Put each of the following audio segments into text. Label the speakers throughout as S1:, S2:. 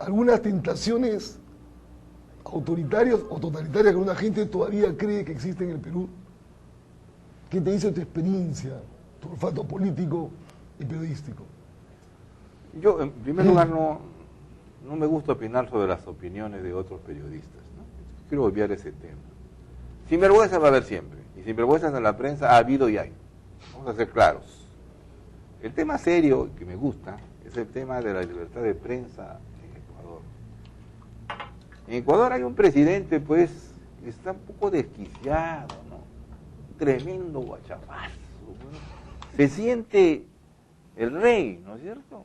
S1: algunas tentaciones autoritarias o totalitarias que una gente todavía cree que existen en el Perú? ¿Qué te dice tu experiencia, tu olfato político y periodístico?
S2: Yo, en primer lugar, no me gusta opinar sobre las opiniones de otros periodistas, ¿no? Quiero obviar ese tema. Sinvergüenza va a haber siempre, y sinvergüenzas en la prensa ha habido y hay. Vamos a ser claros. El tema serio que me gusta es el tema de la libertad de prensa en Ecuador. En Ecuador hay un presidente, pues, que está un poco desquiciado, ¿no? Tremendo guachapazo, ¿no? Se siente el rey, ¿no es cierto?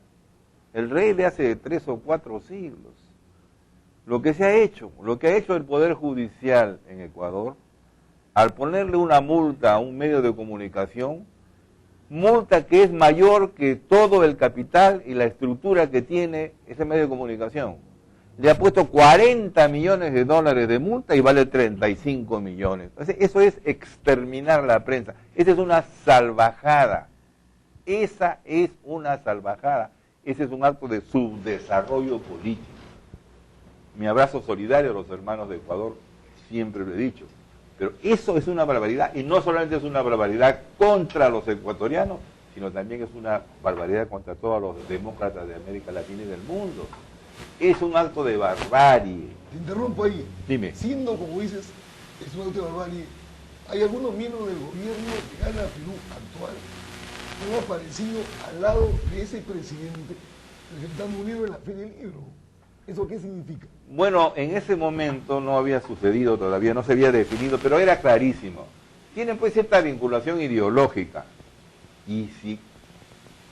S2: El rey de hace 3 o 4 siglos. Lo que ha hecho el Poder Judicial en Ecuador, al ponerle una multa a un medio de comunicación, multa que es mayor que todo el capital y la estructura que tiene ese medio de comunicación. Le ha puesto 40 millones de dólares de multa y vale 35 millones. Eso es exterminar la prensa. Esa es una salvajada. Esa es una salvajada. Ese es un acto de subdesarrollo político. Mi abrazo solidario a los hermanos de Ecuador, siempre lo he dicho. Pero eso es una barbaridad, y no solamente es una barbaridad contra los ecuatorianos, sino también es una barbaridad contra todos los demócratas de América Latina y del mundo. Es un acto de barbarie.
S1: Te interrumpo ahí.
S2: Dime.
S1: Siendo, como dices, es un acto de barbarie, hay algunos miembros del gobierno que gana Perú actual que han aparecido al lado de ese presidente presentando un libro en la Feria del Libro. ¿Eso qué significa?
S2: Bueno, en ese momento no había sucedido todavía, no se había definido, pero era clarísimo. Tienen pues cierta vinculación ideológica. Y si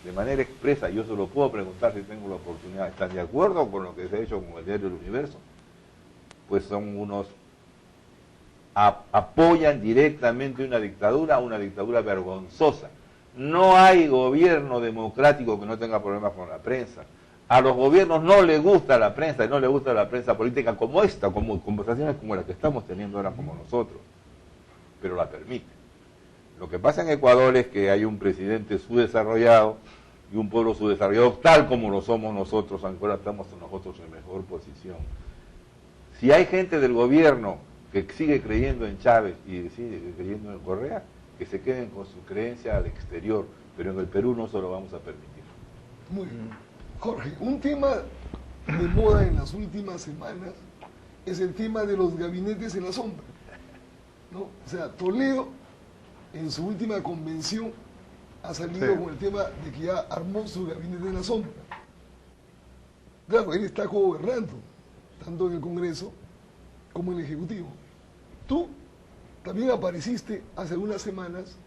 S2: de manera expresa, yo se lo puedo preguntar si tengo la oportunidad, ¿están de acuerdo con lo que se ha hecho con el diario El Universo? Pues son unos, apoyan directamente una dictadura vergonzosa. No hay gobierno democrático que no tenga problemas con la prensa. A los gobiernos no les gusta la prensa, y no les gusta la prensa política como esta, como conversaciones como las que estamos teniendo ahora como nosotros, pero la permiten. Lo que pasa en Ecuador es que hay un presidente subdesarrollado y un pueblo subdesarrollado, tal como lo somos nosotros, aunque ahora estamos nosotros en mejor posición. Si hay gente del gobierno que sigue creyendo en Chávez y sigue creyendo en Correa, que se queden con su creencia al exterior, pero en el Perú no se lo vamos a permitir.
S1: Muy bien. Jorge, un tema de moda en las últimas semanas es el tema de los gabinetes en la sombra, ¿no? O sea, Toledo en su última convención ha salido con el tema de que ya armó su gabinete en la sombra. Claro, él está gobernando, tanto en el Congreso como en el Ejecutivo. Tú también apareciste hace algunas semanas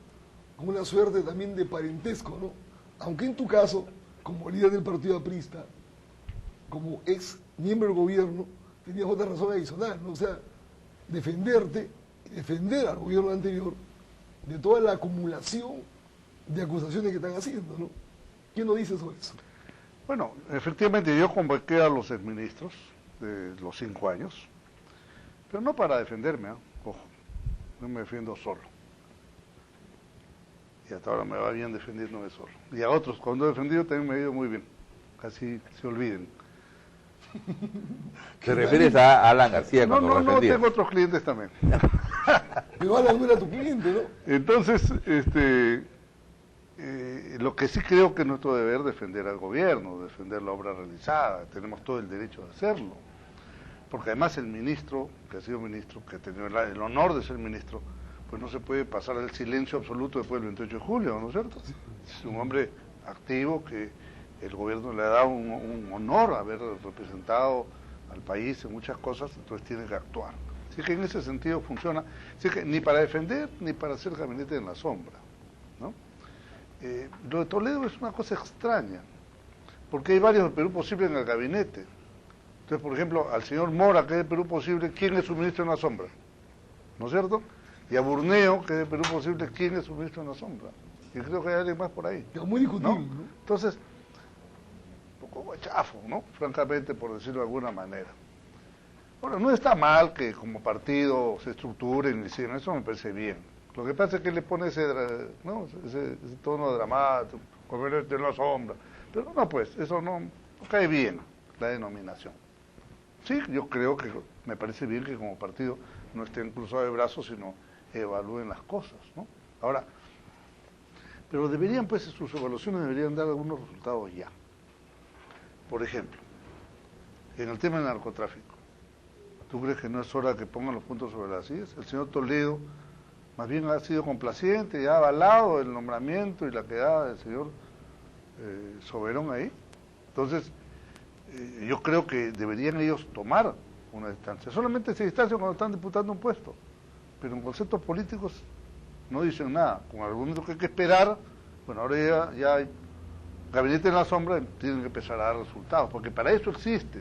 S1: con una suerte también de parentesco, ¿no? Aunque en tu caso, como líder del partido aprista, como ex miembro del gobierno, tenías otra razón adicional, ¿no? O sea, defenderte y defender al gobierno anterior de toda la acumulación de acusaciones que están haciendo, ¿no? ¿Quién nos dice sobre eso?
S3: Bueno, efectivamente yo convoqué a los exministros de los 5 años, pero no para defenderme, ¿eh? Ojo, no me defiendo solo. Y hasta ahora me va bien defendiéndome solo. Y a otros, cuando he defendido, también me ha ido muy bien. Casi se olviden.
S2: ¿Te refieres a Alan García cuando
S3: No,
S2: defendía?
S3: tengo otros clientes también.
S1: Pero Alan no era tu cliente, ¿no?
S3: Entonces, lo que sí creo que es nuestro deber defender al gobierno, defender la obra realizada. Tenemos todo el derecho de hacerlo. Porque además el ministro, que ha sido ministro, que ha tenido el honor de ser ministro, pues no se puede pasar el silencio absoluto después del 28 de julio, ¿no es cierto? Es un hombre activo que el gobierno le ha dado un honor haber representado al país en muchas cosas, entonces tiene que actuar. Así que en ese sentido funciona, así que ni para defender ni para hacer gabinete en la sombra, ¿no? Lo de Toledo es una cosa extraña, porque hay varios de Perú Posible en el gabinete. Entonces, por ejemplo, al señor Mora, que es de Perú Posible, ¿quién es su ministro en la sombra? ¿No es cierto? Y a Burneo, que es de Perú Posible, ¿quién es su ministro en la sombra? Y creo que hay alguien más por ahí.
S1: Pero muy discutible, ¿no?
S3: Entonces, un poco guachafo, ¿no? Francamente, por decirlo de alguna manera. Bueno, no está mal que como partido se estructuren y sigan, eso me parece bien. Lo que pasa es que le pone ese tono dramático, gobernante en la sombra. Pero no, pues, eso no cae bien, la denominación. sí, yo creo que me parece bien que como partido no estén cruzados de brazos, sino evalúen las cosas, ¿no? Ahora, pero deberían, pues, sus evaluaciones deberían dar algunos resultados ya. Por ejemplo, en el tema del narcotráfico, ¿tú crees que no es hora que pongan los puntos sobre las sillas? El señor Toledo más bien ha sido complaciente y ha avalado el nombramiento y la quedada del señor Soberón ahí. Entonces, yo creo que deberían ellos tomar una distancia. Solamente se distancian cuando están disputando un puesto, pero en conceptos políticos no dicen nada. Con argumentos que hay que esperar, bueno, ahora ya hay gabinete en la sombra, tienen que empezar a dar resultados, porque para eso existe.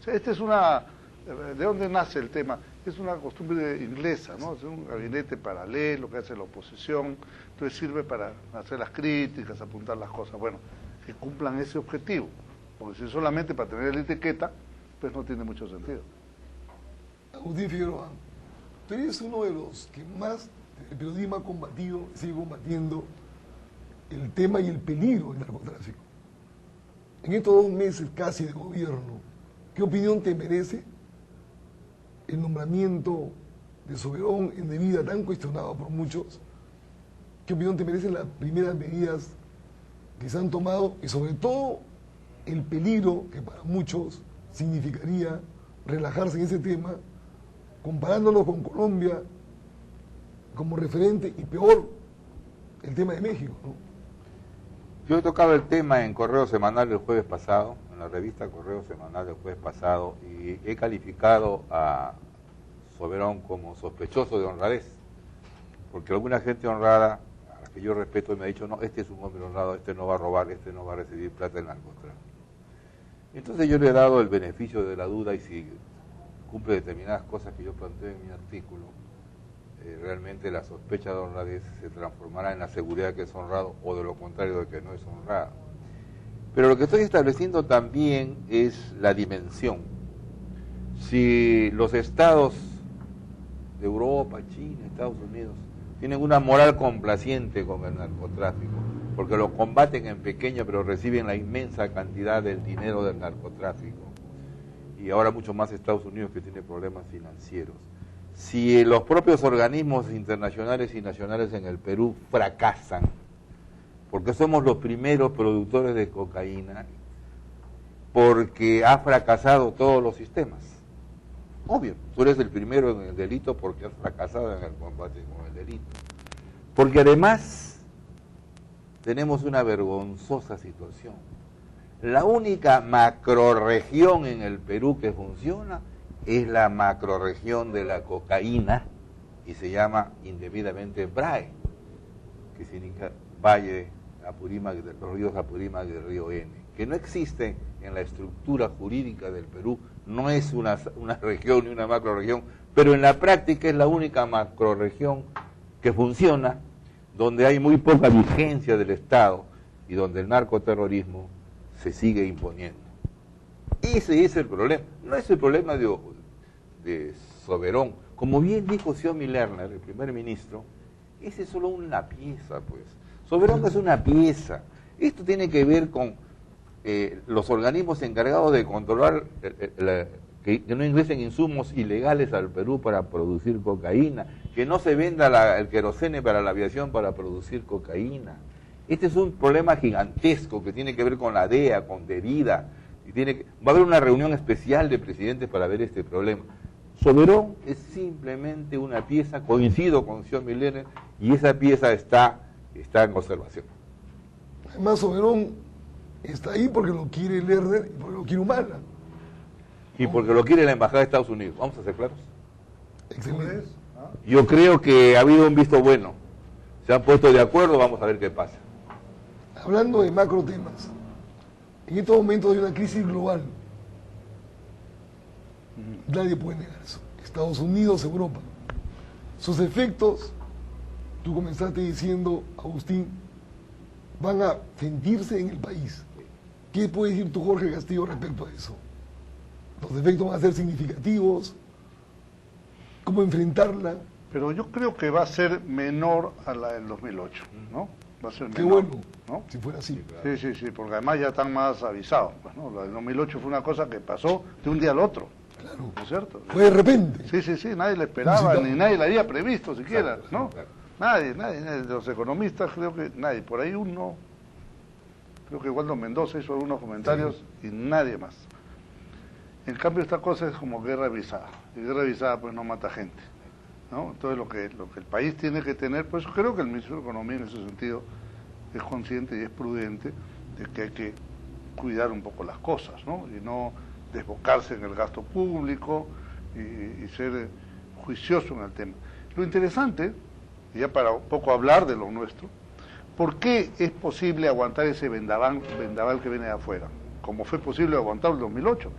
S3: O sea, esta es una... ¿De dónde nace el tema? Es una costumbre inglesa, ¿no? Es un gabinete paralelo que hace la oposición, entonces sirve para hacer las críticas, apuntar las cosas. Bueno, que cumplan ese objetivo, porque si solamente para tener la etiqueta, pues no tiene mucho sentido.
S1: Agustín Figueroa, tú eres uno de los que más el periodismo ha combatido, sigue combatiendo el tema y el peligro del narcotráfico. En estos 2 meses casi de gobierno, ¿qué opinión te merece el nombramiento de Soberón en debida tan cuestionado por muchos? ¿Qué opinión te merecen las primeras medidas que se han tomado y sobre todo el peligro que para muchos significaría relajarse en ese tema, comparándolo con Colombia como referente y peor el tema de México, ¿no?
S2: Yo he tocado el tema en Correo Semanal el jueves pasado, en la revista Correo Semanal el jueves pasado, y he calificado a Soberón como sospechoso de honradez, porque alguna gente honrada, a la que yo respeto, me ha dicho, no, este es un hombre honrado, este no va a robar, este no va a recibir plata del narcotráfico. Entonces yo le he dado el beneficio de la duda y si cumple determinadas cosas que yo planteo en mi artículo, realmente la sospecha de honradez se transformará en la seguridad que es honrado o de lo contrario de que no es honrado. Pero lo que estoy estableciendo también es la dimensión. Si los estados de Europa, China, Estados Unidos tienen una moral complaciente con el narcotráfico, porque lo combaten en pequeño pero reciben la inmensa cantidad del dinero del narcotráfico, y ahora mucho más Estados Unidos que tiene problemas financieros. Si los propios organismos internacionales y nacionales en el Perú fracasan, porque somos los primeros productores de cocaína, porque ha fracasado todos los sistemas. Obvio, tú eres el primero en el delito porque has fracasado en el combate con el delito. Porque además tenemos una vergonzosa situación. La única macrorregión en el Perú que funciona es la macrorregión de la cocaína y se llama indebidamente BRAE, que significa Valle Apurímac, de los ríos Apurímac y del río N, que no existe en la estructura jurídica del Perú, no es una región ni una macrorregión, pero en la práctica es la única macrorregión que funciona, donde hay muy poca vigencia del Estado y donde el narcoterrorismo se sigue imponiendo. Ese es el problema, no es el problema de Soberón. Como bien dijo Xiomi Lerner, el primer ministro, ese es solo una pieza, pues. Soberón es una pieza. Esto tiene que ver con los organismos encargados de controlar que no ingresen insumos ilegales al Perú para producir cocaína, que no se venda el querosene para la aviación para producir cocaína. Este es un problema gigantesco que tiene que ver con la DEA, con Devida, y va a haber una reunión especial de presidentes para ver este problema. Soberón es simplemente una pieza, coincido con Xiomi Lerner, y esa pieza está en conservación.
S1: Además, Soberón está ahí porque lo quiere Lerner y porque lo quiere Humala.
S2: Y porque lo quiere la Embajada de Estados Unidos. Vamos a ser claros.
S1: Excelente.
S2: Yo creo que ha habido un visto bueno. Se han puesto de acuerdo, vamos a ver qué pasa.
S1: Hablando de macro temas, en estos momentos hay una crisis global. Nadie puede negar eso. Estados Unidos, Europa. Sus efectos, tú comenzaste diciendo, Agustín, van a sentirse en el país. ¿Qué puede decir tú, Jorge Castillo, respecto a eso? Los efectos van a ser significativos. ¿Cómo enfrentarla?
S3: Pero yo creo que va a ser menor a la del 2008, ¿no? Va a ser menor.
S1: Qué bueno,
S3: ¿no?
S1: Si fuera así.
S3: Sí, porque además ya están más avisados, pues, ¿no? La del 2008 fue una cosa que pasó de un día al otro.
S1: Claro. Claro.
S3: ¿No es cierto?
S1: Fue de repente.
S3: Sí, sí, sí, nadie le esperaba, ni nadie le había previsto siquiera,
S2: Exacto,
S3: ¿no?
S2: claro.
S3: Nadie, los economistas creo que nadie, por ahí uno, creo que Waldo Mendoza hizo algunos comentarios y nadie más. En cambio esta cosa es como guerra avisada, y guerra avisada pues no mata gente, ¿no? Entonces lo que el país tiene que tener, pues creo que el ministro de Economía en ese sentido es consciente y es prudente de que hay que cuidar un poco las cosas, ¿no? Y no desbocarse en el gasto público y ser juicioso en el tema. Lo interesante, y ya para un poco hablar de lo nuestro, ¿por qué es posible aguantar ese vendaval que viene de afuera? Como fue posible aguantar el 2008.